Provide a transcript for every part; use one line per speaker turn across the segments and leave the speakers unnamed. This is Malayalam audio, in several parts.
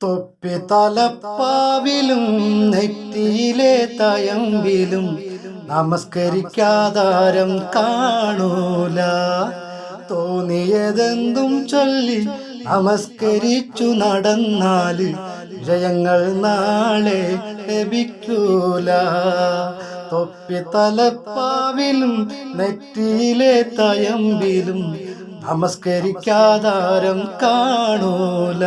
തൊപ്പി തലപ്പാവിലും നെറ്റിയിലെ തയമ്പിലും നമസ്കരിക്കാതാരം കാണൂല. തോന്നിയതെന്തും ചൊല്ലി നമസ്കരിച്ചു നടന്നാല് ജയങ്ങൾ നാളെ ലഭിക്കൂല. തൊപ്പി തലപ്പാവിലും നെറ്റിയിലെ തയമ്പിലും നമസ്കരിക്കാതാരം കാണൂല.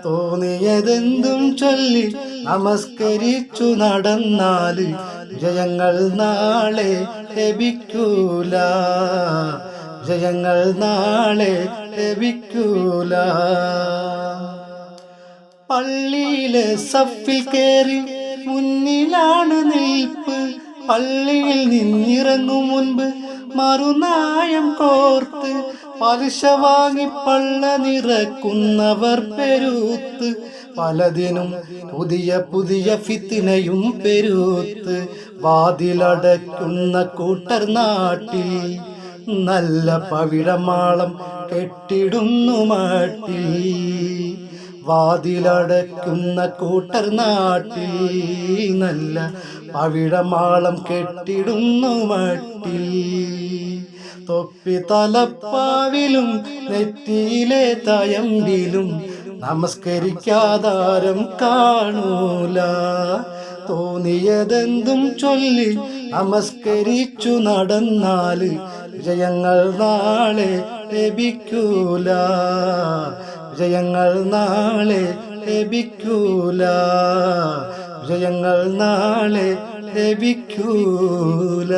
തോന്നിയതെന്തും ചൊല്ലി നമസ്കരിച്ചു നടന്നാല് ജയങ്ങൾ നാളെ ലഭിക്കൂല. ജയങ്ങൾ നാളെ ലഭിക്കൂല. പള്ളിയിലെ സഫിൽ കേറി മുന്നിലാണ് നിൽപ്പ്. പള്ളിയിൽ നിന്നിറങ്ങും മുൻപ് മറുനായം കോർത്ത് പലിശ വാങ്ങി പള്ള നിറക്കുന്നവർ പെരുത്ത്. പലതിനും പുതിയ പുതിയ ഫിത്തിനയും പെരുത്ത്. വാതിലടയ്ക്കുന്ന കൂട്ടർ നാട്ടിൽ നല്ല പവിഴമാളം കെട്ടിടുന്നു മാട്ടിൽ. വാതിലടയ്ക്കുന്ന കൂട്ടർ നാട്ടിൽ നല്ല പവിഴമാളം കെട്ടിടുന്നു മട്ടിൽ. തൊപ്പി തലപ്പാവിലും നെറ്റിയിലെ തയമ്പിലും നമസ്കരിക്കാതാരം കാണൂല. തോന്നിയതെന്തും ചൊല്ലി നമസ്കരിച്ചു നടന്നാല് ജയങ്ങൾ നാളെ ലഭിക്കൂല. ജയങ്ങൾ നാളെ ലഭിക്കൂല. ജയങ്ങൾ നാളെ ലഭിക്കൂല.